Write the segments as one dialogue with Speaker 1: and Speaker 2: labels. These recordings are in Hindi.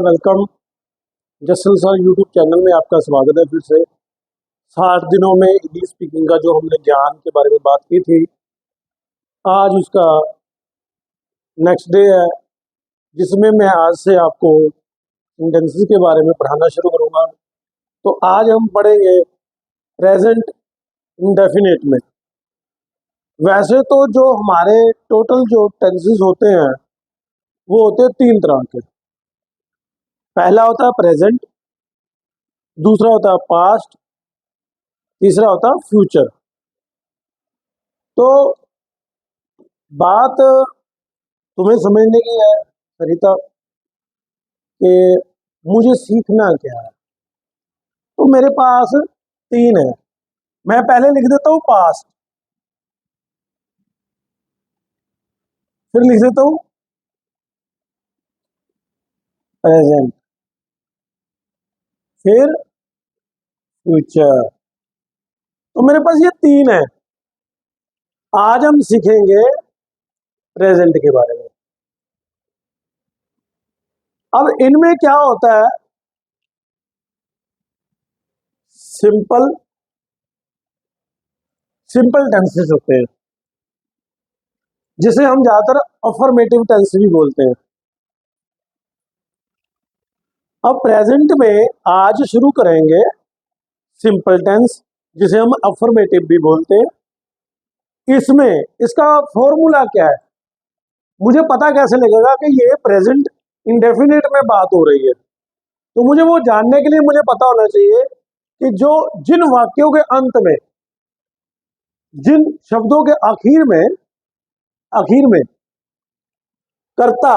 Speaker 1: वेलकम जसल सर यूट्यूब चैनल में आपका स्वागत है। फिर से 60 दिनों में इंग्लिश स्पीकिंग का जो हमने ज्ञान के बारे में बात की थी, आज उसका नेक्स्ट डे है, जिसमें मैं आज से आपको सेंटेंसेस के बारे में पढ़ाना शुरू करूँगा। तो आज हम पढ़ेंगे प्रेजेंट इंडेफिनिट में। वैसे तो जो हमारे टोटल जो टेंसेस होते हैं वो होते हैं 3 तरह के। पहला होता है प्रेजेंट, दूसरा होता है पास्ट, तीसरा होता है फ्यूचर। तो बात तुम्हें समझने की है सरिता कि मुझे सीखना क्या है। तो मेरे पास 3 है। मैं पहले लिख देता हूँ पास्ट, फिर लिख देता हूँ प्रेजेंट, फिर फ्यूचर। तो मेरे पास ये 3 है। आज हम सीखेंगे प्रेजेंट के बारे में। अब इनमें क्या होता है, सिंपल टेंसेस होते हैं, जिसे हम ज्यादातर अफर्मेटिव टेंस भी बोलते हैं। अब प्रेजेंट में आज शुरू करेंगे सिंपल टेंस, जिसे हम अफर्मेटिव भी बोलते हैं। इसमें इसका फॉर्मूला क्या है, मुझे पता कैसे लगेगा कि ये प्रेजेंट इंडेफिनिट में बात हो रही है। तो मुझे वो जानने के लिए मुझे पता होना चाहिए कि जो जिन वाक्यों के अंत में, जिन शब्दों के आखिर में कर्ता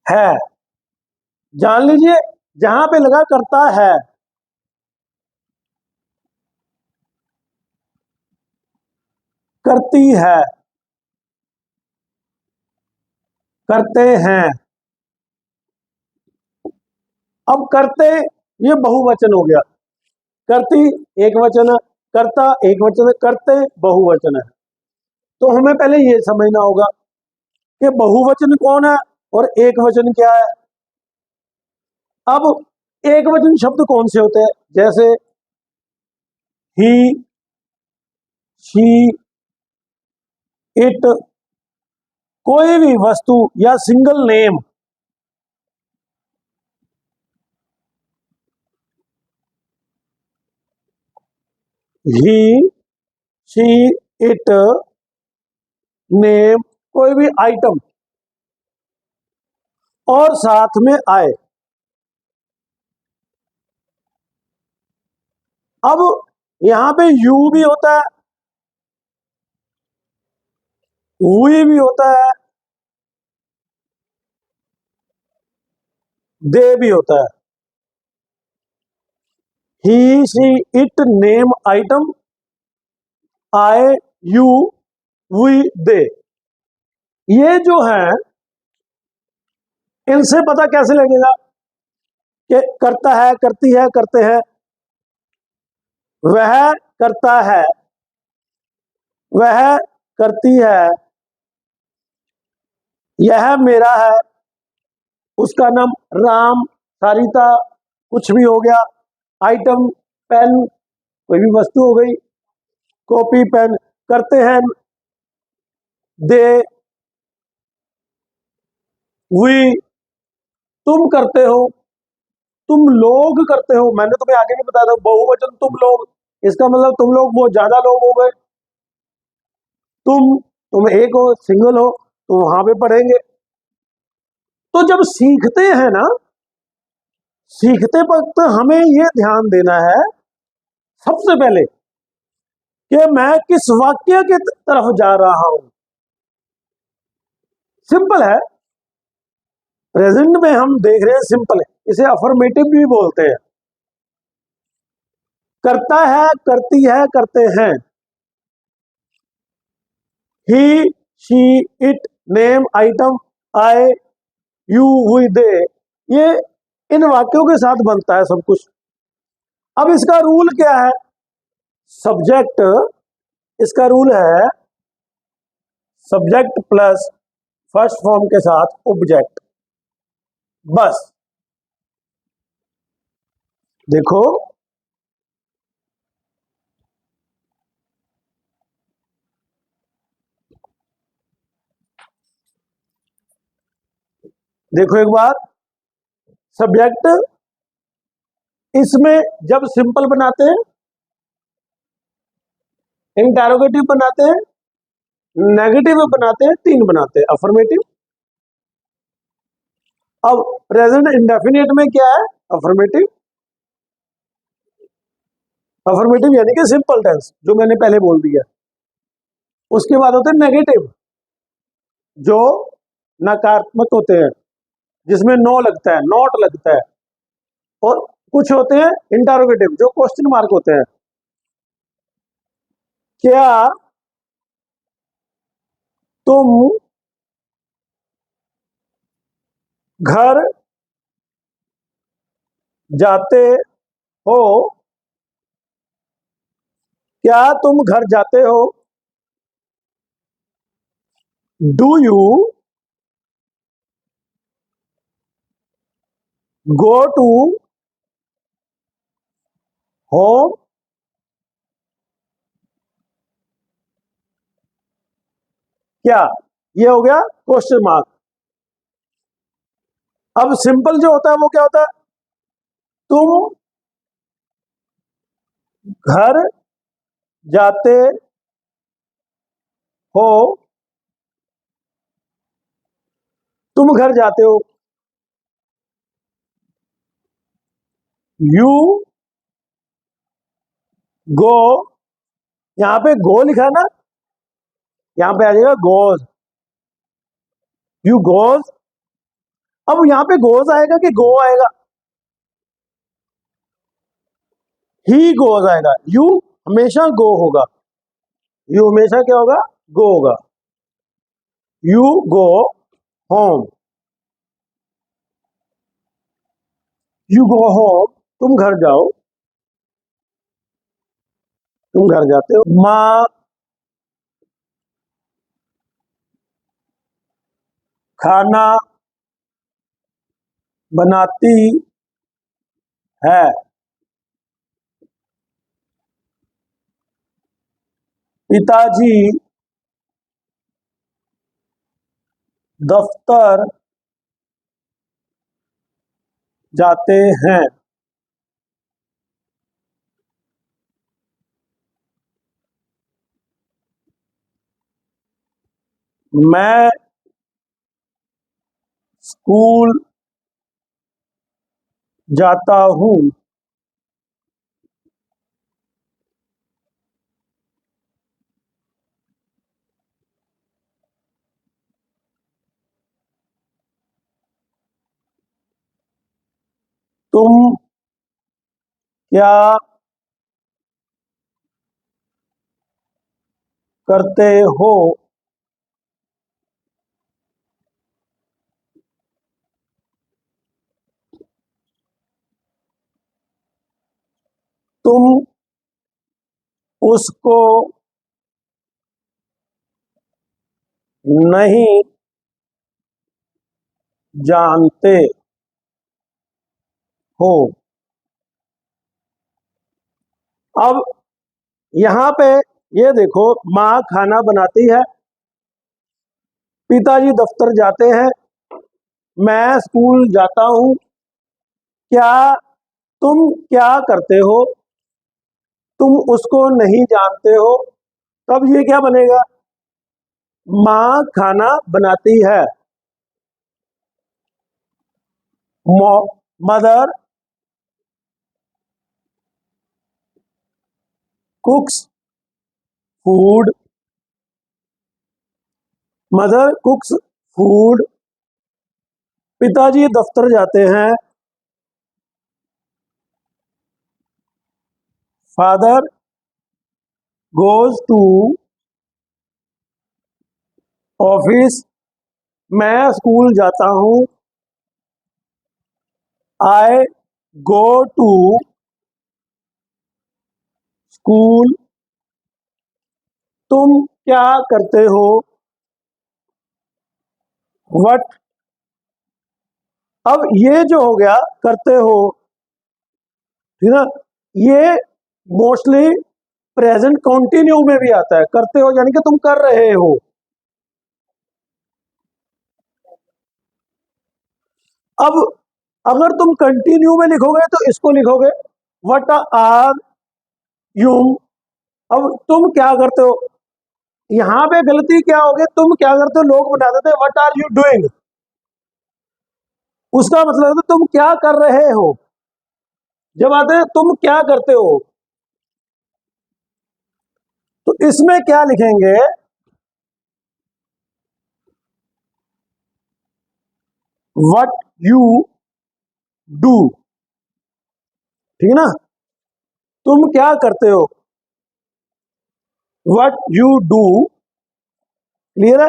Speaker 1: है, जान लीजिए जहां पे लगा करता है, करती है, करते हैं। अब करते ये बहुवचन हो गया, करती एक वचन है, करता एक वचन है, करते बहुवचन है। तो हमें पहले ये समझना होगा कि बहुवचन कौन है और एक वचन क्या है। अब एक वचन शब्द कौन से होते हैं, जैसे ही, शी, इट, कोई भी वस्तु या single name. He, she, it, name, कोई भी आइटम और साथ में आए। अब यहां पे यू भी होता है, वी भी होता है, दे भी होता है। ही, शी, इट, नेम, आइटम, आए, यू, वी, दे। ये जो है, इनसे पता कैसे लगेगा कि करता है, करती है, करते हैं, वह करता है, वह करती है, यह मेरा है, उसका नाम राम, सारिता, कुछ भी हो गया, आइटम पेन, कोई भी वस्तु हो गई, कॉपी पेन, करते हैं, दे, वी, तुम करते हो, तुम लोग करते हो। मैंने तुम्हें आगे भी बताया था, बहुवचन तुम लोग, इसका मतलब तुम लोग वो ज्यादा लोग हो गए। तुम एक हो, सिंगल हो, तो वहां पे पढ़ेंगे। तो जब सीखते हैं ना, सीखते वक्त हमें ये ध्यान देना है सबसे पहले कि मैं किस वाक्य की तरफ जा रहा हूं। सिंपल है, प्रेजेंट में हम देख रहे हैं सिंपल है, इसे अफर्मेटिव भी बोलते हैं। करता है, करती है, करते हैं। ही, शी, इट, नेम, आइटम, आए, यू, वी, दे, ये इन वाक्यों के साथ बनता है सब कुछ। अब इसका रूल क्या है, सब्जेक्ट, इसका रूल है सब्जेक्ट प्लस फर्स्ट फॉर्म के साथ ऑब्जेक्ट। बस देखो, देखो एक बात, सब्जेक्ट इसमें जब सिंपल बनाते हैं, इंटरोगेटिव बनाते हैं, नेगेटिव बनाते हैं, तीन बनाते हैं, अफर्मेटिव। अब प्रेजेंट इंडेफिनिट में क्या है? अफर्मेटिव। अफर्मेटिव यानी कि सिंपल टेंस, जो मैंने पहले बोल दिया। उसके बाद होते हैं नेगेटिव, जो नकारात्मक होते हैं, जिसमें नो लगता है, नॉट लगता है। और कुछ होते हैं इंटरोगेटिव, जो क्वेश्चन मार्क होते हैं। क्या तुम घर जाते हो? क्या तुम घर जाते हो? Do you go to home? क्या, ये हो गया क्वेश्चन मार्क। अब सिंपल जो होता है वो क्या होता है? तुम घर जाते हो? तुम घर जाते हो। यू गो, यहां पे गो लिखा है ना, यहां पे आ जाएगा गोज। You goes. अब यहां पे गोज आएगा कि गो आएगा? ही गोज आएगा। यू हमेशा गो होगा, यू हमेशा क्या होगा? गो होगा। You go home. You go home, तुम घर जाओ, तुम घर जाते हो। माँ खाना बनाती है। पिताजी दफ्तर जाते हैं। मैं स्कूल जाता हूँ। तुम क्या करते हो? तुम उसको नहीं जानते हो। अब यहां पे ये देखो, माँ खाना बनाती है, पिताजी दफ्तर जाते हैं, मैं स्कूल जाता हूँ। क्या तुम क्या करते हो? तुम उसको नहीं जानते हो। तब ये क्या बनेगा? माँ खाना बनाती है। Mother cooks food. Mother cooks food. पिताजी दफ्तर जाते हैं। Father goes to office. मैं स्कूल जाता हूँ। I go to school. तुम क्या करते हो? व्हाट। अब ये जो हो गया करते हो, ठीक है ना, ये मोस्टली प्रेजेंट कंटिन्यू में भी आता है। करते हो यानी कि तुम कर रहे हो। अब अगर तुम कंटिन्यू में लिखोगे तो इसको लिखोगे व्हाट आर यू। अब तुम क्या करते हो, यहां पे गलती क्या होगी, तुम क्या करते हो, लोग बता देते हैं व्हाट आर यू डूइंग। उसका मतलब है तुम क्या कर रहे हो। जब आते हैं तुम क्या करते हो, तो इसमें क्या लिखेंगे, व्हाट यू डू। ठीक है ना, तुम क्या करते हो, व्हाट यू डू। क्लियर है।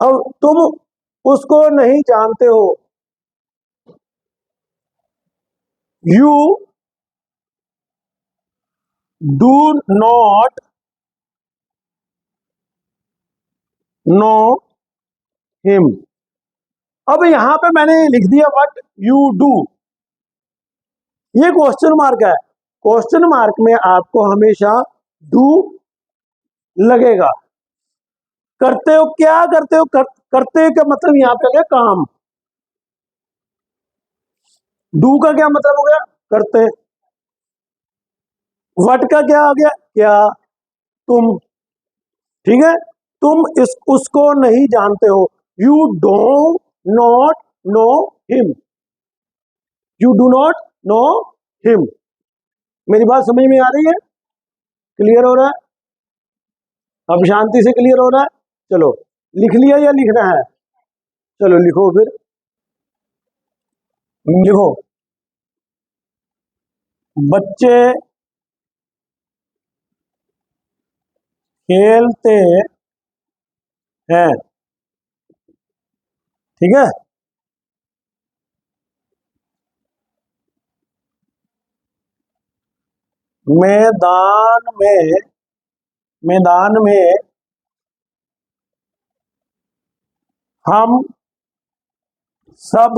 Speaker 1: अब तुम उसको नहीं जानते हो, you do not know him. अब यहां पे मैंने लिख दिया व्हाट यू डू, ये क्वेश्चन मार्क है। क्वेश्चन मार्क में आपको हमेशा डू लगेगा। करते हो, क्या करते हो, करते का मतलब यहां पे आ गया काम। डू का क्या मतलब हो गया, करते। व्हाट का क्या आ गया, क्या, तुम। ठीक है, तुम इस उसको नहीं जानते हो, you do not know him. You do not know him. मेरी बात समझ में आ रही है, क्लियर हो रहा है, अब शांति से क्लियर हो रहा है। चलो, लिख लिया या लिखना है, चलो लिखो फिर। लिखो, बच्चे खेलते हैं। ठीक है, मैदान में, मैदान में हम सब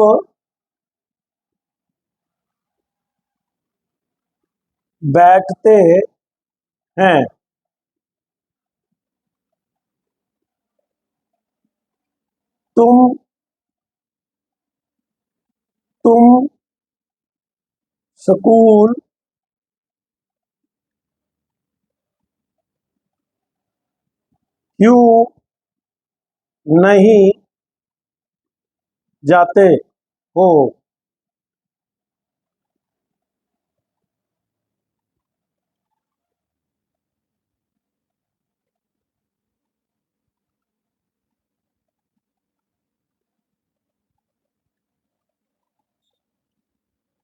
Speaker 1: बैठते हैं। तुम तुम स्कूल क्यों नहीं जाते हो।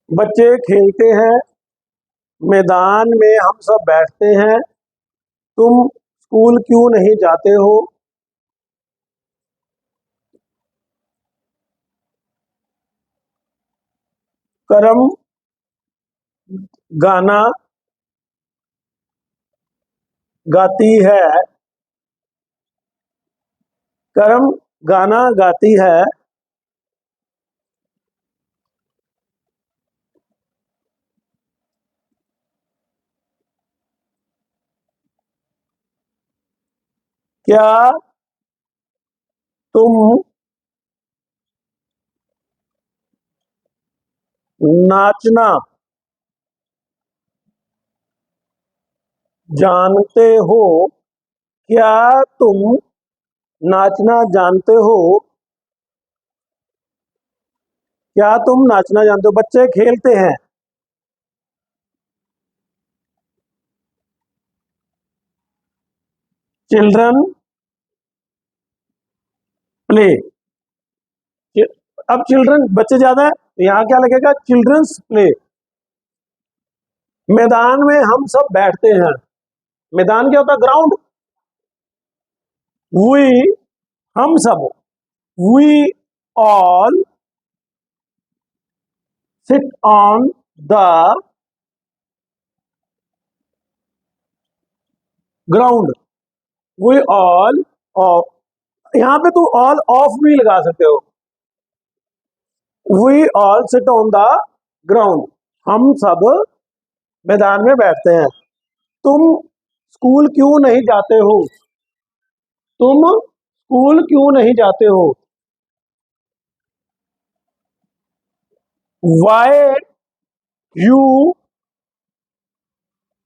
Speaker 1: बच्चे खेलते हैं, मैदान में हम सब बैठते हैं, तुम स्कूल क्यों नहीं जाते हो। करम गाना गाती है, करम गाना गाती है। क्या तुम नाचना जानते हो। क्या तुम नाचना जानते हो। क्या तुम नाचना जानते हो, बच्चे खेलते हैं। Children play. अब चिल्ड्रन बच्चे ज्यादा है, तो यहाँ क्या लगेगा, चिल्ड्रंस प्ले। मैदान में हम सब बैठते हैं। मैदान क्या होता है, ग्राउंड। वी, हम सब, we all sit on the ground. We all of, यहाँ पे तू ऑल ऑफ भी लगा सकते हो। We all sit on the ground, हम सब मैदान में बैठते हैं। तुम स्कूल क्यों नहीं जाते हो? तुम स्कूल क्यों नहीं जाते हो? Why you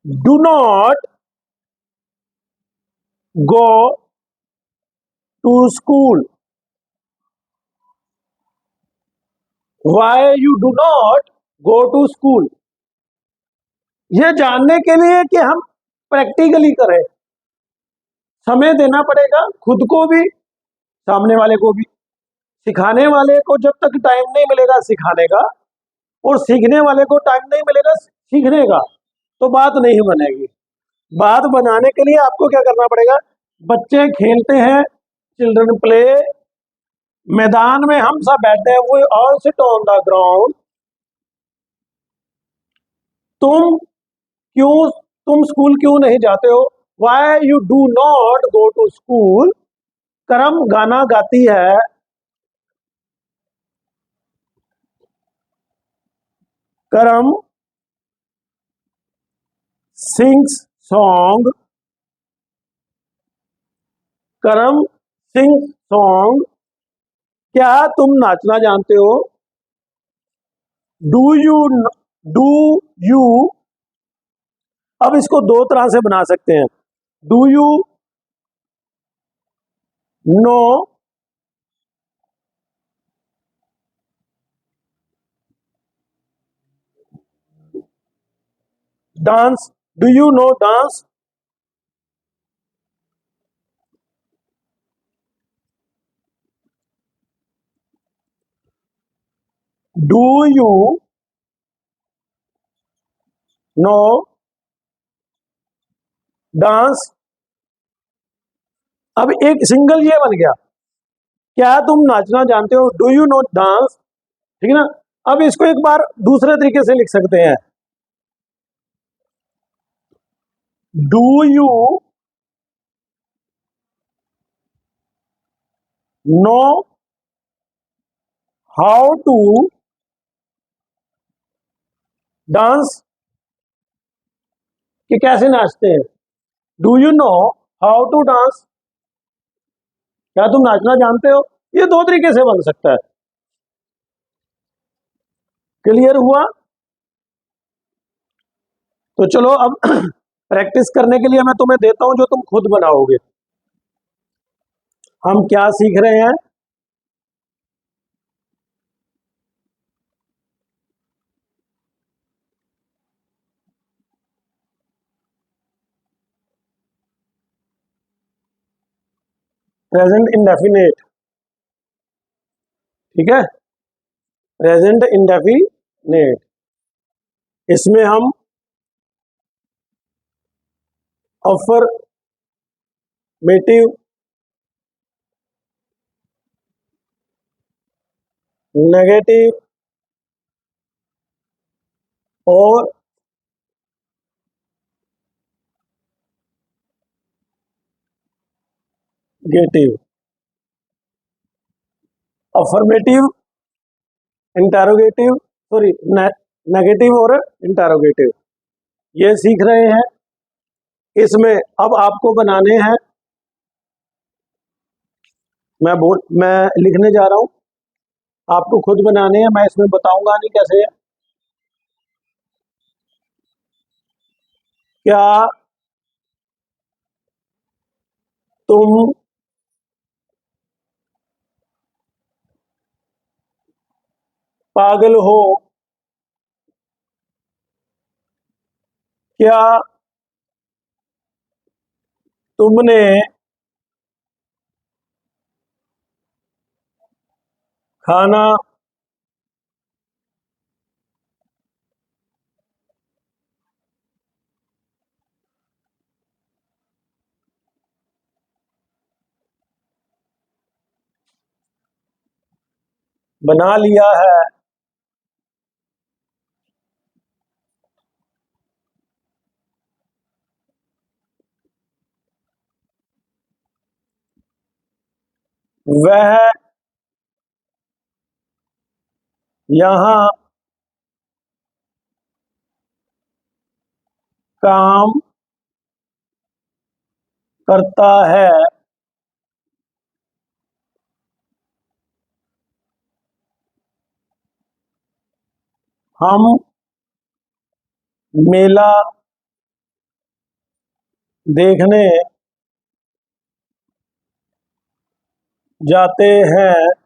Speaker 1: do not go to school? Why you do not go to school, ये जानने के लिए कि हम प्रैक्टिकली करें, समय देना पड़ेगा, खुद को भी सामने वाले को भी। सिखाने वाले को जब तक टाइम नहीं मिलेगा सिखाने का, और सीखने वाले को टाइम नहीं मिलेगा सीखने का, तो बात नहीं बनेगी। बात बनाने के लिए आपको क्या करना पड़ेगा? बच्चे खेलते हैं, चिल्ड्रन प्ले, मैदान में हम सब बैठे हैं, we all sit on the ground. तुम क्यों तुम स्कूल क्यों नहीं जाते हो? Why you do not go to school. करम गाना गाती है, करम सिंग्स सॉन्ग, करम सिंग सॉन्ग। क्या तुम नाचना जानते हो? डू यू डू यू अब इसको दो तरह से बना सकते हैं। Do you no dance? Do you no dance? Do you no dance? अब एक सिंगल ये बन गया, क्या तुम नाचना जानते हो? डू यू नो डांस, ठीक है ना। अब इसको एक बार दूसरे तरीके से लिख सकते हैं। Do you know how to dance, कि कैसे नाचते हैं। Do you know how to dance, क्या तुम नाचना जानते हो? ये दो तरीके से बन सकता है। क्लियर हुआ? तो चलो अब प्रैक्टिस करने के लिए मैं तुम्हें देता हूं जो तुम खुद बनाओगे। हम क्या सीख रहे हैं? प्रेजेंट इंडेफिनेट, ठीक है, प्रेजेंट इंडेफिनेट। इसमें हम अफर्मेटिव, नेगेटिव और गेटिव, अफर्मेटिव, इंटरोगेटिव, सॉरी, नेगेटिव और इंटरोगेटिव, ये सीख रहे हैं। इसमें अब आपको बनाने हैं, मैं लिखने जा रहा हूं, आपको खुद बनाने हैं, मैं इसमें बताऊंगा नहीं कैसे है। क्या तुम पागल हो? क्या तुमने खाना बना लिया है? वह यहाँ काम करता है। हम मेला देखने जाते हैं।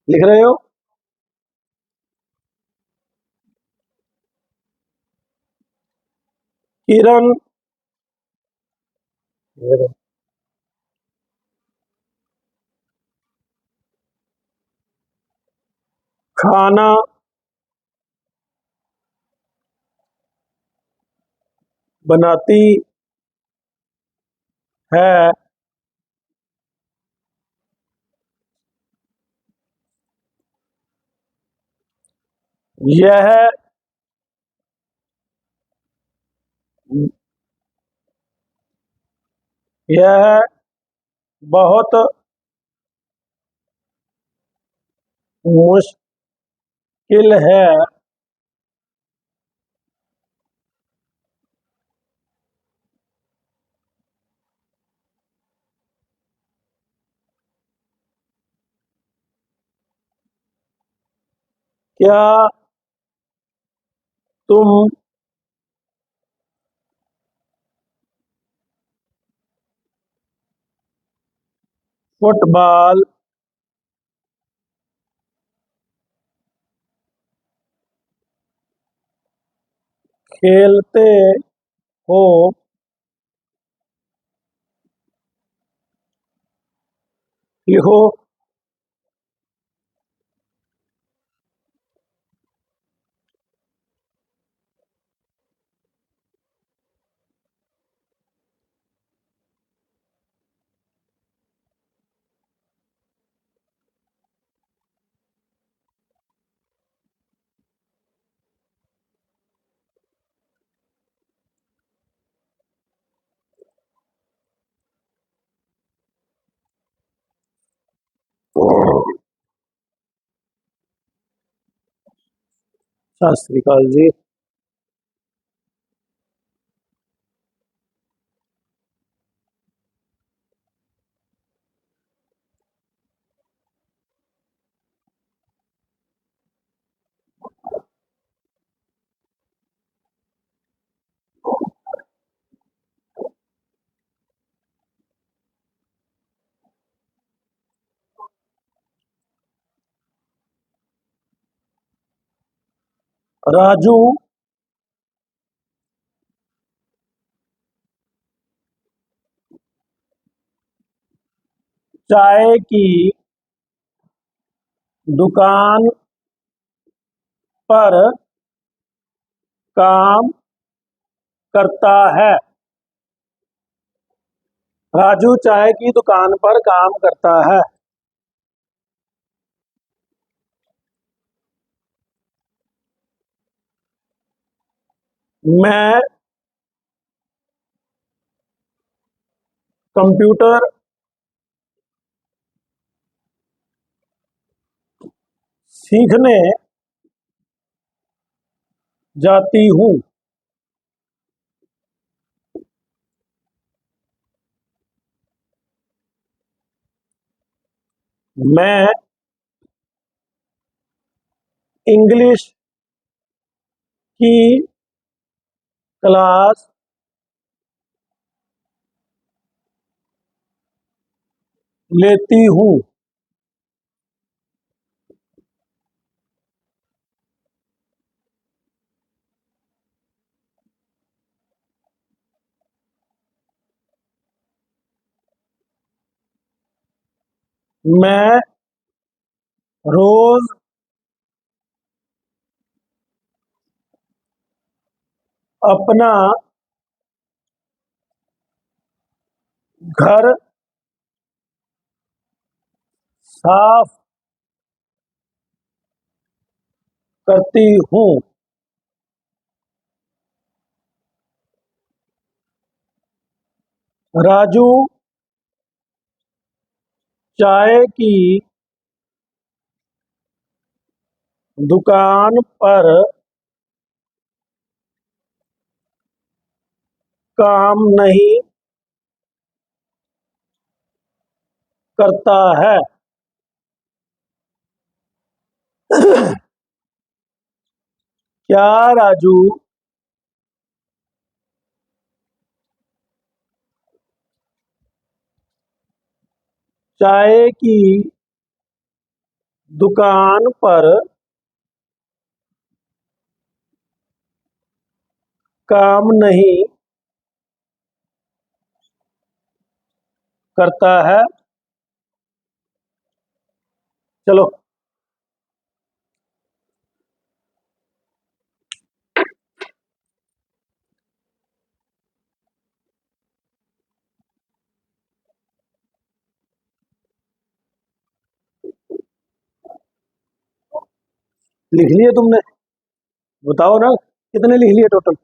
Speaker 1: लिख रहे हो? किरण खाना बनाती है। यह यह बहुत मुश्किल है। क्या तुम फुटबॉल खेलते हो? लिखो। सत श्री अकाल जी। राजू चाय की दुकान पर काम करता है। राजू चाय की दुकान पर काम करता है। मैं कंप्यूटर सीखने जाती हूँ। मैं इंग्लिश की क्लास लेती हूँ। मैं रोज अपना घर साफ करती हूँ। राजू चाय की दुकान पर काम नहीं करता है। क्या राजू चाय की दुकान पर काम नहीं करता है? चलो, लिख लिए तुमने? बताओ ना, कितने लिख लिए टोटल?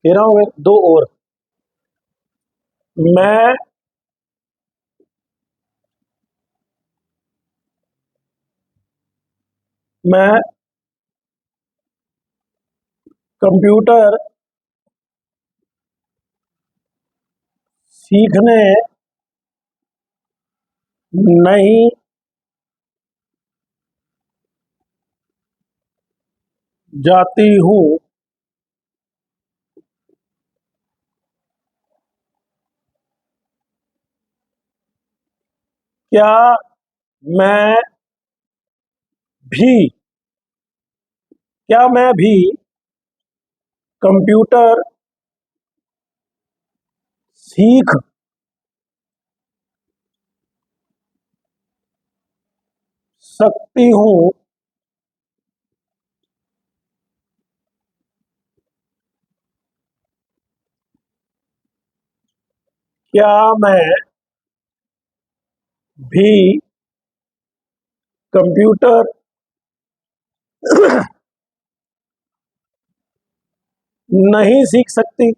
Speaker 1: 13 हो गए, दो और। मैं मैं कंप्यूटर सीखने नहीं जाती हूँ। क्या मैं भी क्या मैं भी कंप्यूटर सीख सकती हूँ? क्या मैं भी कंप्यूटर नहीं सीख सकती?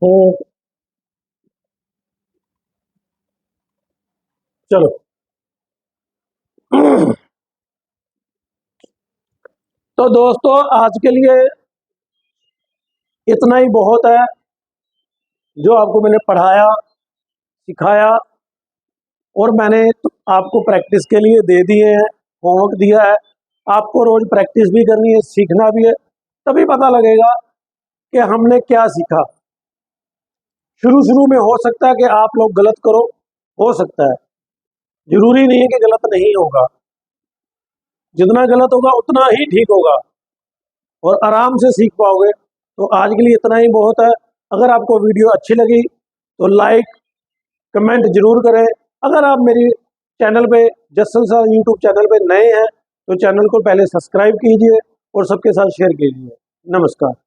Speaker 1: हूँ। चलो, तो दोस्तों आज के लिए इतना ही बहुत है। जो आपको मैंने पढ़ाया, सिखाया और मैंने आपको प्रैक्टिस के लिए दे दिए हैं, होमवर्क दिया है। आपको रोज प्रैक्टिस भी करनी है, सीखना भी है, तभी पता लगेगा कि हमने क्या सीखा। शुरू शुरू में हो सकता है कि आप लोग गलत करो, हो सकता है, जरूरी नहीं है कि गलत नहीं होगा। जितना गलत होगा उतना ही ठीक होगा और आराम से सीख पाओगे। तो आज के लिए इतना ही बहुत है। अगर आपको वीडियो अच्छी लगी तो लाइक कमेंट जरूर करें। अगर आप मेरी चैनल पे जस्सल सर यूट्यूब चैनल पे नए हैं तो चैनल को पहले सब्सक्राइब कीजिए और सबके साथ शेयर कीजिए। नमस्कार।